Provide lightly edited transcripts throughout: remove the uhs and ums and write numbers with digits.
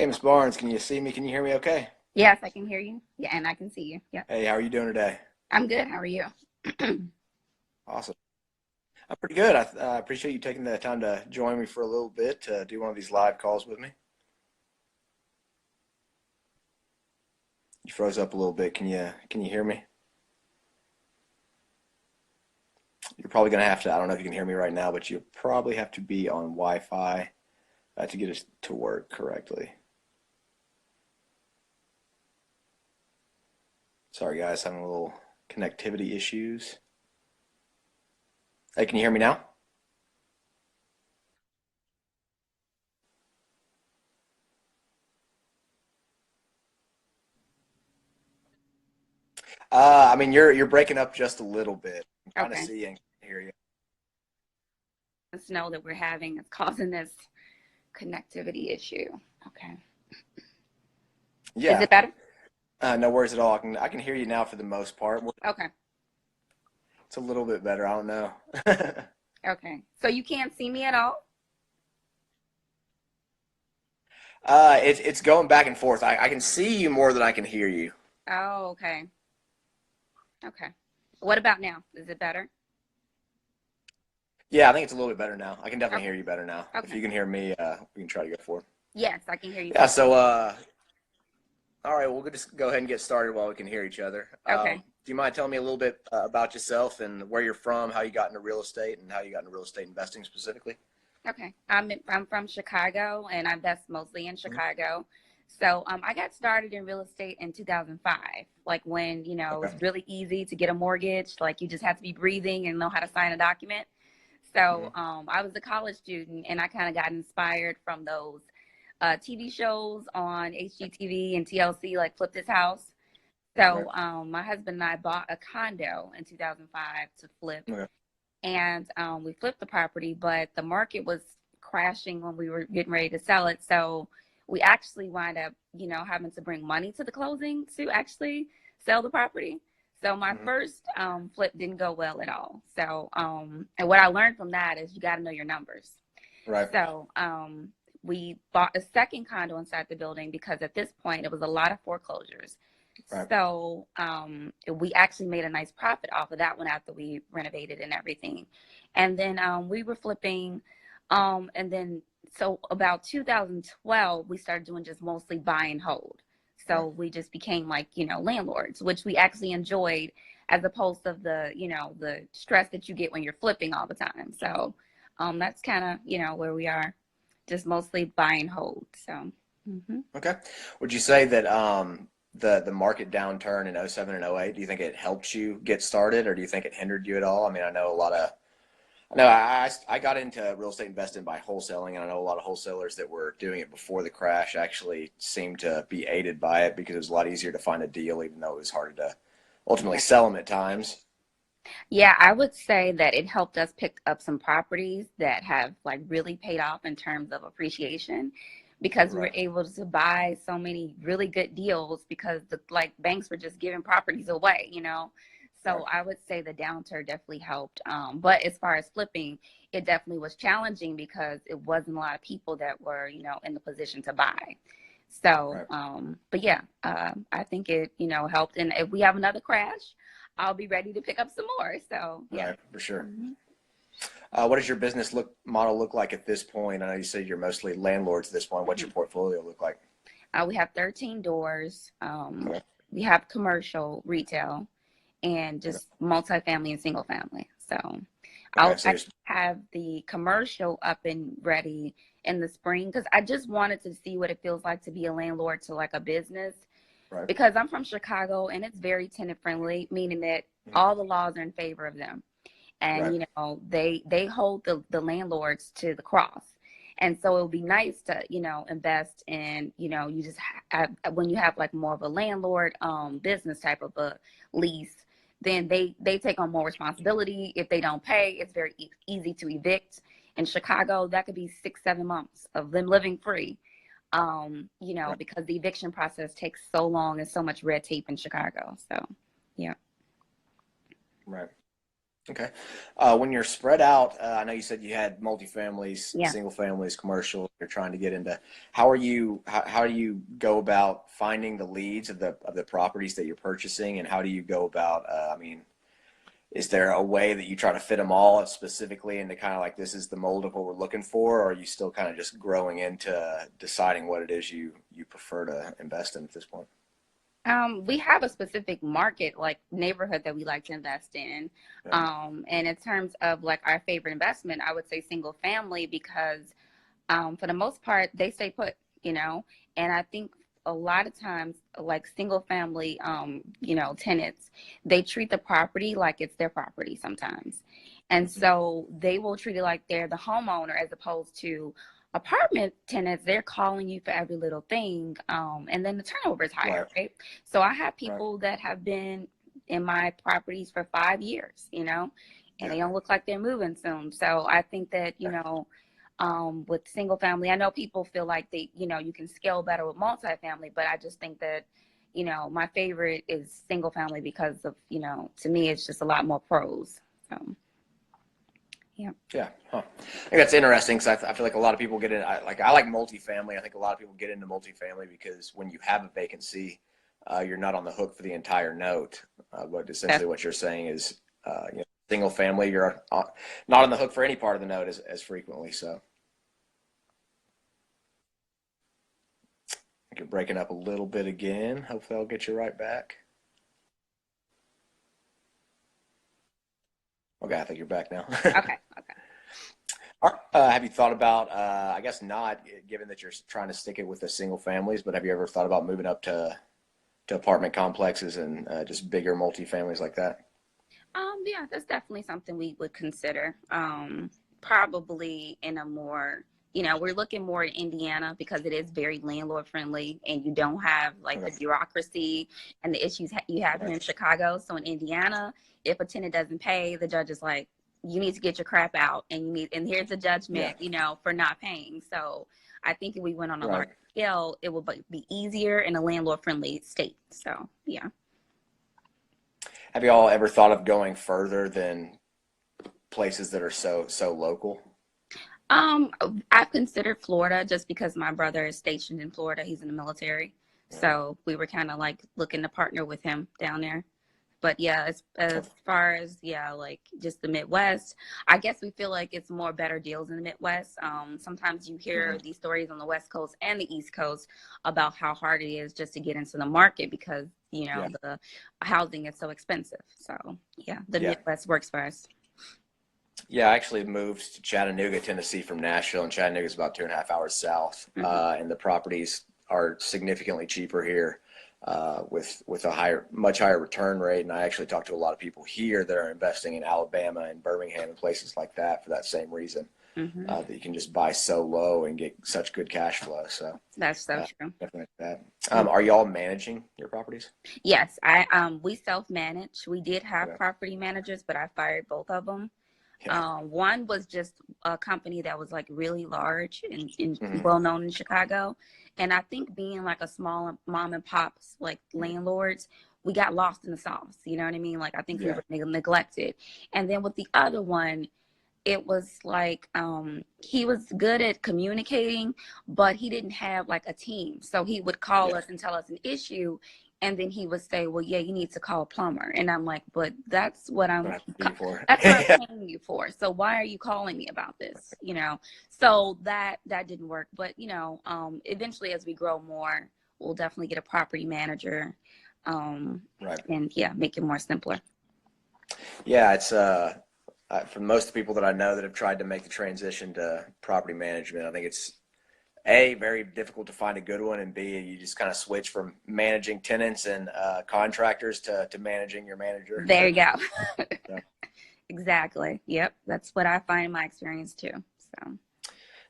Hey, Miss Barnes, can you see me? Can you hear me okay? Yes, I can hear you. Yeah, and I can see you. Yeah. Hey, how are you doing today? I'm good. How are you? Awesome. I'm pretty good. I appreciate you taking the time to join me for a little bit to do one of these live calls with me. You froze up a little bit. Can you hear me? You're probably gonna have to. I don't know if you can hear me right now, but you probably have to be on Wi-Fi to get it to work correctly. Sorry, guys, having a little connectivity issues. Hey, can you hear me now? I mean, you're breaking up just a little bit. I'm kind of Okay. seeing hear you. The snow that we're having is causing this connectivity issue. Okay. Is Yeah, it better? no worries at all. I can hear you now for the most part. Okay. It's a little bit better. I don't know. Okay. So you can't see me at all? It's going back and forth. I can see you more than I can hear you. Oh, okay. Okay. What about now? Is it better? Yeah, I think it's a little bit better now. I can definitely Okay. hear you better now. If Okay. you can hear me, we can try to go forward. Yes, I can hear you Yeah. fine. So, all right, we'll just go ahead and get started while we can hear each other. Okay. Do you mind telling me a little bit about yourself and where you're from, how you got into real estate, and how you got into real estate investing specifically? Okay. I'm from Chicago and I invest mostly in Mhm. Chicago. So I got started in real estate in 2005, like when, it was Okay. really easy to get a mortgage, like you just had to be breathing and know how to sign a document. So Hmm. I was a college student and I kind of got inspired from those TV shows on HGTV and TLC, like Flip This House. Right. So my husband and I bought a condo in 2005 to flip, Okay. and we flipped the property, but the market was crashing when we were getting ready to sell it. So we actually wind up, having to bring money to the closing to actually sell the property. So my Hmm. first flip didn't go well at all. So, and what I learned from that is you got to know your numbers. Right. So we bought a second condo inside the building because at this point it was a lot of foreclosures. Right. So we actually made a nice profit off of that one after we renovated and everything. And then we were flipping. And then so about 2012, we started doing just mostly buy and hold. Right. So we just became like, landlords, which we actually enjoyed as opposed to the stress that you get when you're flipping all the time. So that's kind of, where we are, just mostly buy and hold. So, mhm. Okay. Would you say that the market downturn in '07 and '08, do you think it helped you get started, or do you think it hindered you at all? I mean, I know I got into real estate investing by wholesaling, and I know a lot of wholesalers that were doing it before the crash actually seemed to be aided by it because it was a lot easier to find a deal, even though it was harder to ultimately Yeah. sell them at times. Yeah, I would say that it helped us pick up some properties that have like really paid off in terms of appreciation because we were Right. able to buy so many really good deals because the like banks were just giving properties away. Right. So I would say the downturn definitely helped. But as far as flipping, it definitely was challenging because it wasn't a lot of people that were, in the position to buy. So, Right. but yeah, I think it, helped. And if we have another crash, I'll be ready to pick up some more. So yeah. Right. For sure. Mhm. What does your business model look like at this point? I know you said you're mostly landlords at this point. What's your Mhm. portfolio look like? We have 13 doors. Okay. We have commercial, retail, and Okay. just multifamily and single family. So Okay. I'll So actually have the commercial up and ready in the spring because I just wanted to see what it feels like to be a landlord to like a business right. because I'm from Chicago and it's very tenant friendly, meaning that Mhm. all the laws are in favor of them. And Right. they hold the landlords to the cross. And so it would be nice to invest in you just have, when you have like more of a landlord business type of a lease, then they take on more responsibility. If they don't pay, it's very easy to evict. In Chicago that could be 6-7 months of them living free, Right. because the eviction process takes so long and so much red tape in Chicago. So yeah. Right. Okay. When you're spread out, I know you said you had multifamilies, Yeah. single families, commercial. you're trying to get into. How do you go about finding the leads of the properties that you're purchasing, and how do you go about, I mean, is there a way that you try to fit them all specifically into kind of like this is the mold of what we're looking for, or are you still kind of just growing into deciding what it is you prefer to invest in at this point? We have a specific market, like neighborhood that we like to invest in. Yeah. And in terms of like our favorite investment, I would say single family because for the most part, they stay put, you know, and I think a lot of times, like single family, tenants, they treat the property like it's their property sometimes. And so they will treat it like they're the homeowner as opposed to apartment tenants. They're calling you for every little thing. And then the turnover is higher, Right. right? So I have Right. people that have been in my properties for 5 years, and Yeah. they don't look like they're moving soon. So I think that, with single family, I know people feel like you can scale better with multifamily, but I just think that, my favorite is single family because of, to me, it's just a lot more pros. So, yeah. Yeah. Huh. I think that's interesting because I feel like a lot of people get in. I like multifamily. I think a lot of people get into multifamily because when you have a vacancy, you're not on the hook for the entire note. But essentially, what you're saying is, single family, you're not on the hook for any part of the note as frequently. So I think you're breaking up a little bit again. Hopefully, I'll get you right back. Okay, I think you're back now. Okay. Okay. Have you thought about, I guess not, given that you're trying to stick it with the single families, but have you ever thought about moving up to apartment complexes and just bigger multifamilies like that? Yeah, that's definitely something we would consider. Probably in a more, we're looking more in Indiana because it is very landlord friendly and you don't have like the Okay. bureaucracy and the issues you have here Right. in Chicago. So in Indiana, if a tenant doesn't pay, the judge is like, you need to get your crap out and here's a Yeah. judgment, for not paying. So I think if we went on a Right. large scale, it would be easier in a landlord friendly state. So yeah. Have you all ever thought of going further than places that are so local? Um, I've considered Florida just because my brother is stationed in Florida. He's in the military. Yeah. So we were kind of like looking to partner with him down there. But yeah, as far as, yeah, like just the Midwest, I guess we feel like it's more better deals in the Midwest. Sometimes you hear Hmm. these stories on the West Coast and the East Coast about how hard it is just to get into the market because, Yeah. the housing is so expensive. So yeah, the Yeah. Midwest works for us. Yeah, I actually moved to Chattanooga, Tennessee from Nashville, and Chattanooga is about 2.5 hours south. Hmm. And the properties are significantly cheaper here, with a much higher return rate. And I actually talked to a lot of people here that are investing in Alabama and Birmingham and places like that for that same reason, Hmm. that you can just buy so low and get such good cash flow. So That's so true. definitely that. Mm. Are y'all managing your properties? Yes, we self-manage. We did have Okay. property managers, but I fired both of them. Yeah. One was just a company that was like really large and Hmm. well known in Chicago. And I think being like a small mom and pops, like landlords, we got lost in the sauce. You know what I mean? Like I think we Yeah. were neglected. And then with the other one, it was like he was good at communicating, but he didn't have like a team. So he would call Yeah. us and tell us an issue, and then he would say, "Well, yeah, you need to call a plumber." And I'm like, "But that's what What I have to pay you for? that's what Yeah. I'm paying you for. So why are you calling me about this?" So that didn't work. But eventually, as we grow more, we'll definitely get a property manager, um, Right. and yeah, make it more simpler. Yeah, it's for most of the people that I know that have tried to make the transition to property management, I think it's A, very difficult to find a good one, and B, you just kind of switch from managing tenants and contractors to managing your manager. There you go. Yeah. Exactly. Yep. That's what I find in my experience too. So,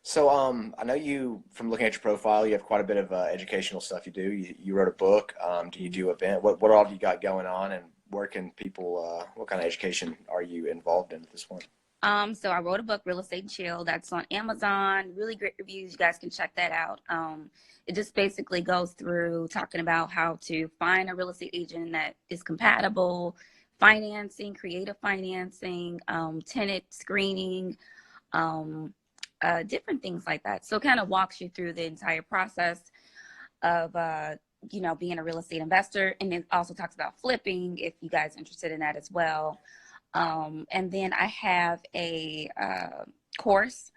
So, I know you, from looking at your profile, you have quite a bit of educational stuff you do. You wrote a book. Do you mhm. do event? What all do you got going on, and where can people, what kind of education are you involved in at this point? So I wrote a book, Real Estate and Chill. That's on Amazon. Really great reviews. You guys can check that out. It just basically goes through talking about how to find a real estate agent that is compatible, financing, creative financing, tenant screening, um, different things like that. So it kind of walks you through the entire process of, being a real estate investor. And it also talks about flipping if you guys are interested in that as well. And then I have a course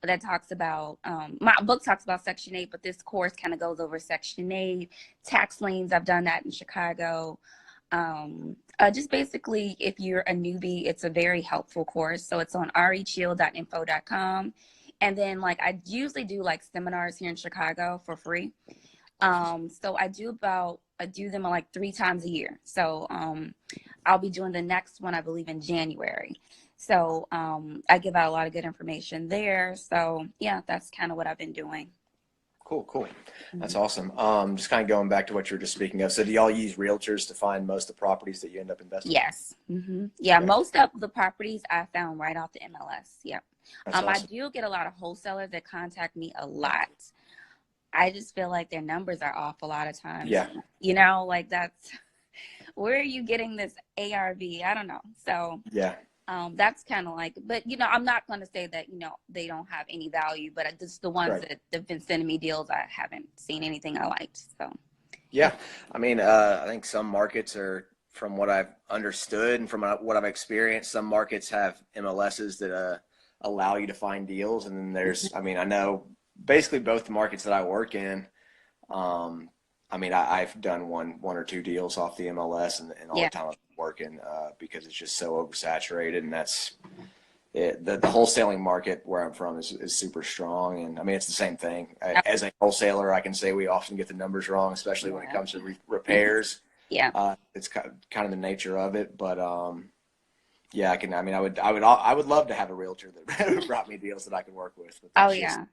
that talks about, my book talks about Section 8, but this course kind of goes over Section 8, tax liens. I've done that in Chicago. Just basically, if you're a newbie, it's a very helpful course. So it's on rechill.info.com. And then I usually do seminars here in Chicago for free. So I do them 3 times a year. So I'll be doing the next one, I believe, in January. So I give out a lot of good information there. So yeah, that's kind of what I've been doing. Cool. That's awesome. Just kind of going back to what you were just speaking of. So do y'all use realtors to find most of the properties that you end up investing in? Yes. Yeah, Okay. most of the properties I found right off the MLS. Yep. That's awesome. I do get a lot of wholesalers that contact me a lot. I just feel like their numbers are off a lot of times. Yeah. That's, where are you getting this ARV? I don't know. So yeah. That's kind of but I'm not going to say that, they don't have any value, but just the ones Right. that have been sending me deals, I haven't seen anything I liked. So Yeah. I mean, I think some markets are, from what I've understood and from what I've experienced, some markets have MLSs that allow you to find deals. And then there's, I mean, I know basically both the markets that I work in, I mean, I've done one or two deals off the MLS and all yeah. the time I'm working because it's just so oversaturated, and that's it. The wholesaling market where I'm from is super strong, and I mean it's the same thing. As a wholesaler, I can say we often get the numbers wrong, especially when it comes to repairs. Yeah. It's kind of the nature of it, but yeah, I can. I mean, I would love to have a realtor that brought me deals that I could work with. But Oh yeah.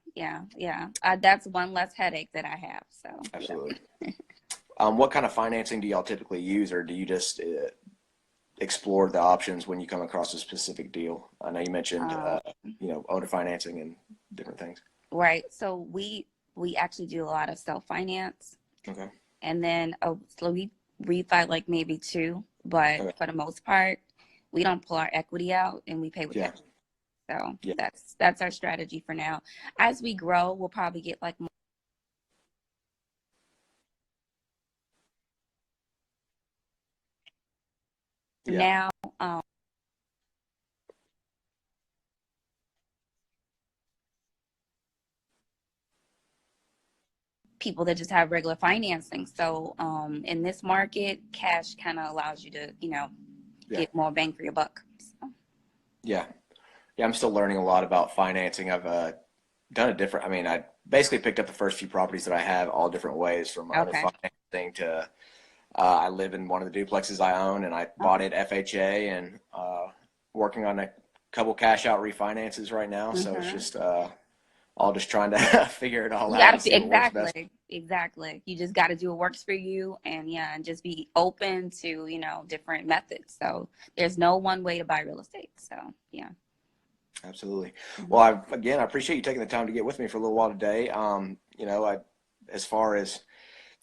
That's one less headache that I have. So absolutely. Yeah. What kind of financing do y'all typically use, or do you just explore the options when you come across a specific deal? I know you mentioned, owner financing and different things. Right. So we actually do a lot of self-finance. Okay. And then so we refi maybe 2, but Okay. for the most part, we don't pull our equity out and we pay with cash. So Yeah. that's our strategy for now. As we grow, we'll probably get more. Yeah. Now, people that just have regular financing. So in this market, cash kind of allows you to, get more bang for your buck. So. Yeah. I'm still learning a lot about financing. I've done a different. I mean, I basically picked up the first few properties that I have all different ways, from owner financing to I live in one of the duplexes I own, and I bought it FHA, and working on a couple cash out refinances right now. So it's just all just trying to figure it all out. Exactly. You just got to do what works for you, and just be open to different methods. So there's no one way to buy real estate. So yeah. Absolutely. Well, I appreciate you taking the time to get with me for a little while today. As far as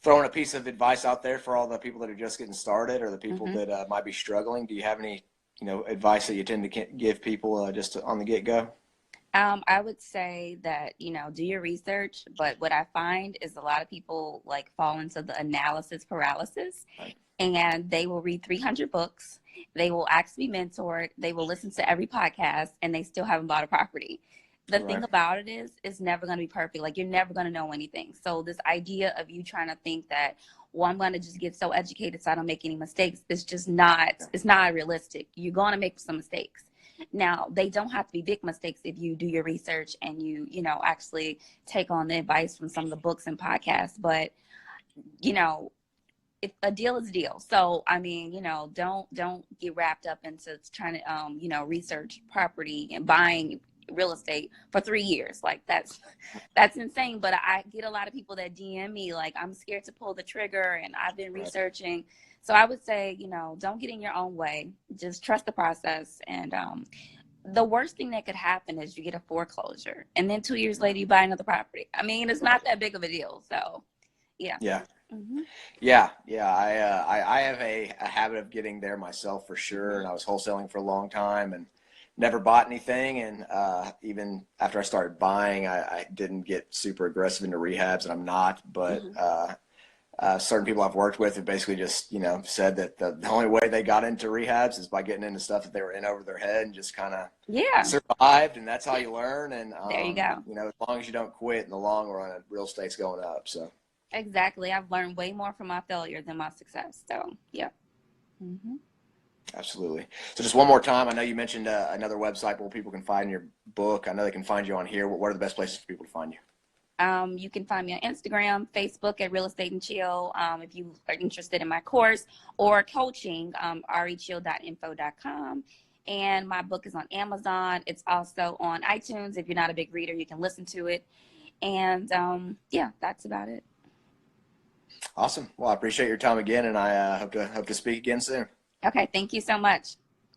throwing a piece of advice out there for all the people that are just getting started, or the people that might be struggling, do you have any, advice that you tend to give people just on the get-go? I would say that, do your research, but what I find is a lot of people fall into the analysis paralysis. Right. And they will read 300 books. They will actually be mentored. They will listen to every podcast, and they still haven't bought a property. The thing about it is, it's never going to be perfect. You're never going to know anything. So this idea of you trying to think that, well, I'm going to just get so educated so I don't make any mistakes, it's just not, it's not realistic. You're going to make some mistakes. Now, they don't have to be big mistakes if you do your research and you actually take on the advice from some of the books and podcasts. But, if a deal is a deal. So, I mean, don't get wrapped up into trying to, research property and buying real estate for 3 years. That's insane. But I get a lot of people that DM me, I'm scared to pull the trigger, and I've been researching. So I would say, don't get in your own way. Just trust the process. And the worst thing that could happen is you get a foreclosure, and then 2 years later you buy another property. I mean, it's not that big of a deal. So, yeah. Yeah. I have a habit of getting there myself, for sure. And I was wholesaling for a long time, and never bought anything. And even after I started buying, I didn't get super aggressive into rehabs, and I'm not. But Hmm. certain people I've worked with have basically just, said that the only way they got into rehabs is by getting into stuff that they were in over their head and just kind of Yeah, survived. And that's how you learn. And, there you go. as long as you don't quit in the long run, real estate's going up. So. Exactly. I've learned way more from my failure than my success. So, yeah. Hmm. Absolutely. So just one more time, I know you mentioned another website where people can find your book. I know they can find you on here. What are the best places for people to find you? You can find me on Instagram, Facebook at Real Estate and Chill. If you are interested in my course or coaching, rechill.info.com. And my book is on Amazon. It's also on iTunes. If you're not a big reader, you can listen to it. And yeah, that's about it. Awesome. Well, I appreciate your time again, and I hope to speak again soon. Okay, thank you so much.